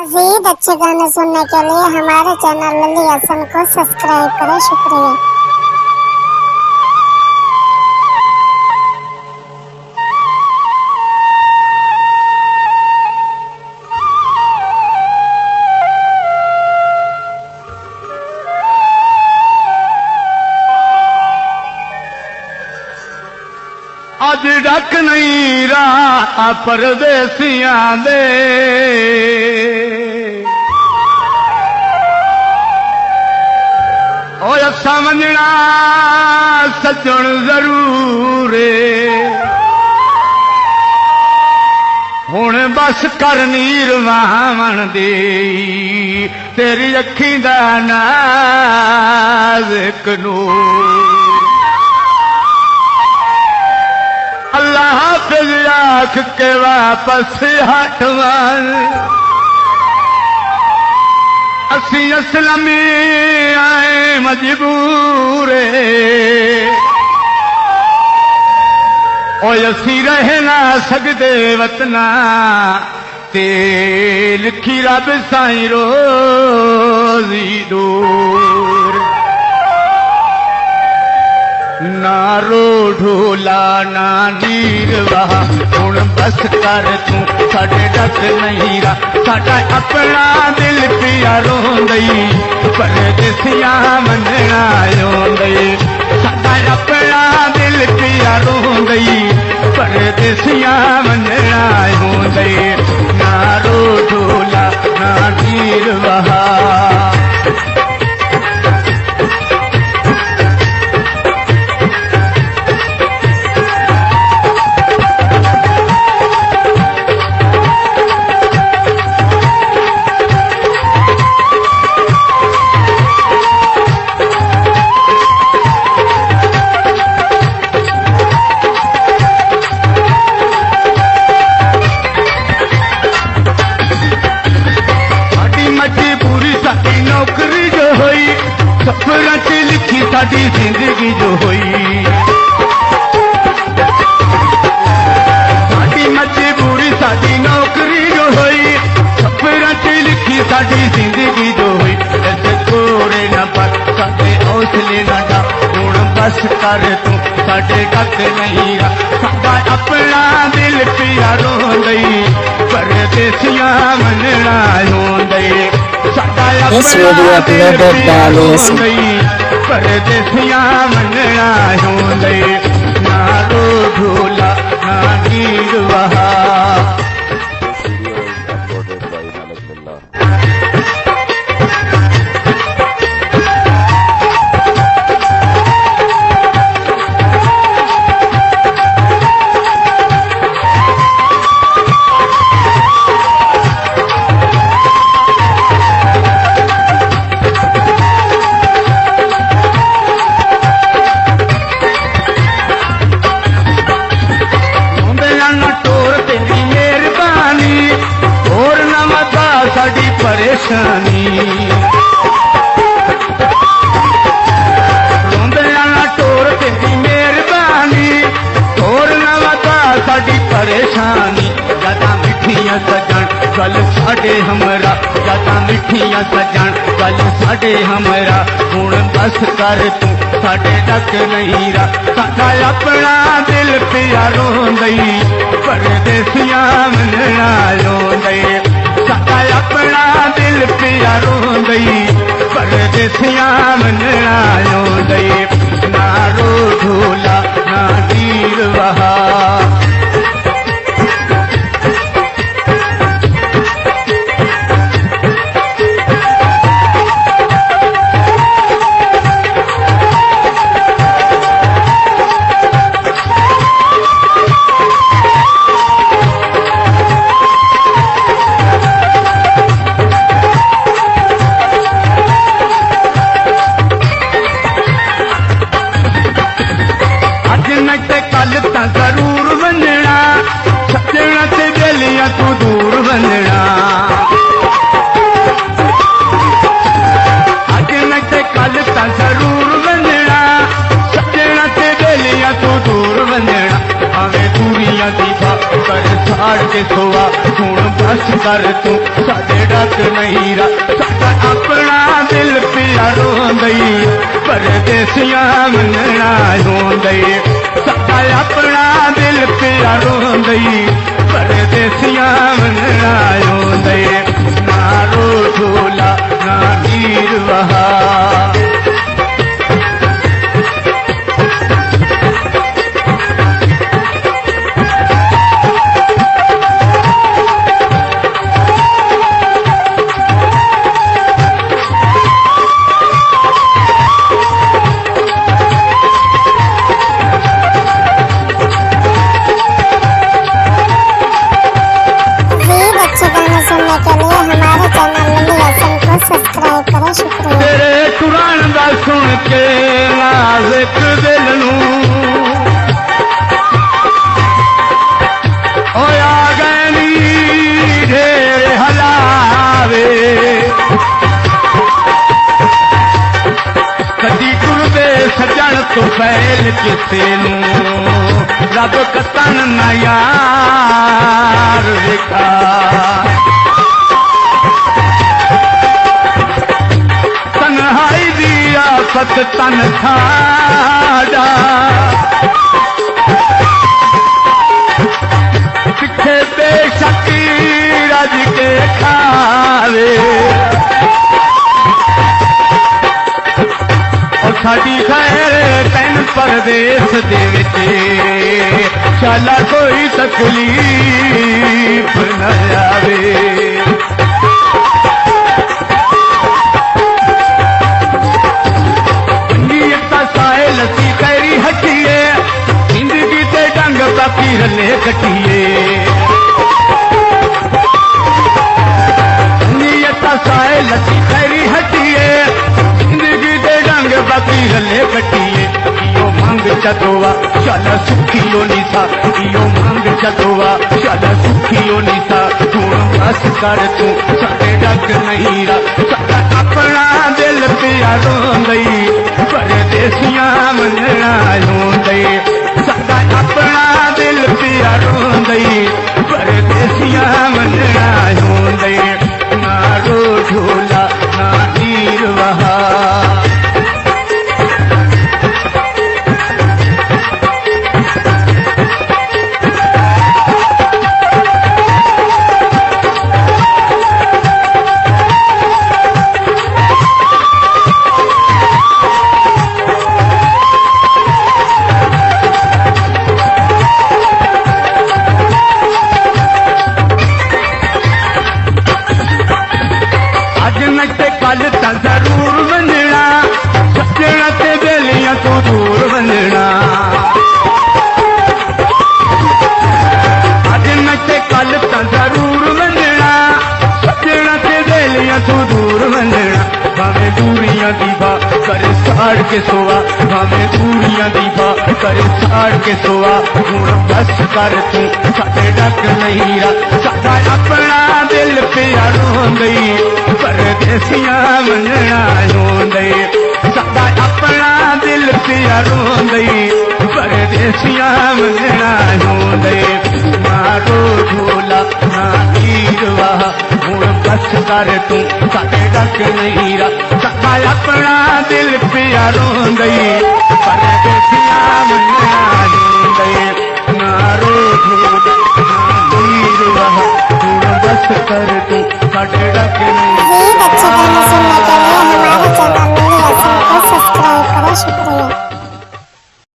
मज़ीद अच्छे गाने सुनने के लिए हमारे चैनल लली हसन को सब्सक्राइब करें। शुक्रिया। अज डक नहीं रहा परदेसियां दे, और समझना सजण जरूर हुण बस कर नीर वाहन दे, तेरी अखी दा नाज़िक नूर। अल्लाह हाफिज आख के वापस हटवान, असी असलमी आए मजबूर, और असी रह ना सकते वतना ते लिखी रब साईं रोजी दूर। ना रो ढोला ना नीर वाह हुण बस कर तू साडे डक नहीं रा, साडा अपना दिल पिया रोंदई परदेसियां मनना आंदई, साडा अपना दिल पिया रोंदई परदेसियां मनना आंदई। ना रो ढोला ना नीर वाह सफर च लिखी साडी जिंदगी जो हुई, साडी मजबूरी साडी नौकरी जो हुई, सफर च लिखी साडी जिंदगी जो हुई। ऐसे थोड़े न पर साडे हौसले न डा, हुण बस कर तू साडे डक नहीं रा, साडा अपना दिल पिया रोंदई परदेसियां मनना आंदई। This video uploaded by Alias परदेसियां मनना आंदई। ना रो ढोला ना नीर वहा। परेशानी रोंदिया ना टोर तेरी मेहरबानी, टोर ना वता साडी परेशानी। ज्यादा मिठियां सजन गल साडे हमरा, ज्यादा मिठियां सजन गल साडे हमरा, हुण बस कर तू साडे डक नहीं रा, साडा अपना दिल पिया रोंदई परदेसियां मनना आंदई। साडा अपना दिल पिया रोंदई परदेसियां मनना आंदई। ना रो ढोला ना नीर वहा। जरूर बनना सजना से जलिया तू दूर बनना, अज न कल ता जरूर बनना सजना से जलिया तू दूर बनना। हमें दूरिया दी कर छाड़ के सोआ हुण बस कर तू साडे डक डक नहीं रा साडा अपना दिल पिया रोंदई परदेसियां मनना होंदई साडा अपना दिल पिया रोंदई परदेसियां मनना होंदई ना रो झूला ना हीर वहा सुनने के लिए हमारे चैनल लल्ली हसन को सब्सक्राइब करें। शुक्रिया। तेरे कुरान दा सुन के नाज़िक दिल नूं होया गए नी ढेर हलावे कदी गुरदे सजण तो फैल किसे नूं रब कतन ना यार विखा तन्हाई दिया सत तन खाड़ा तिखे बेशकी रज के खावे और साडी खैर तैन परदेस दे विच शाला कोई तकलीफ न आवे लसी कैरी हटिए जिंदगी ते डंग बाकी रले कटिए नीयत साए लसी कैरी हटिए जिंदगी ते डंग बाकी रले कटिए इयो मंग चतोवा चल सुखियो निसा इयो मंग चतोवा चल सुखियो निसा तू बस कर तू साडे डक नहीं रा साडा अपना दिल पिया रोंदई परदेसियां मनना होंदई साडा अपना दिल पिया रोंदई परदेसियां मनना होंदई ना रो झूला ना हीर वहा कल तो जरूर वंजना सजना ते बेलियां तो दूर वंजना अज नचे कल तो जरूर वंजना सजना ते बेलियां तो दूर वंजना भावे दूरियां दीवा करे साड़ के सोआ भावे दूरियां दीवा करे साड़ के सोआ हुण बस कर तू साडे डक नहीं रा साडा अपना दिल पिया रोंदई परदेसियां मनना होंदई साडा अपना दिल पिया रोंदई परदेसियां मनना होंदई ना रो झूला ना हीर वाह हुण बस कर तू साडे डक नहीं रा साडा अपना दिल पिया रोंदई परदेसियां मनना होंदई ना रो झूला ना हीर वाह हुण बस कर तू साडे डक नहीं मज़ीद अच्छे गाने सुनने के लिए हमारे चैनल लल्ली हसन को सब्सक्राइब करें। शुक्रिया।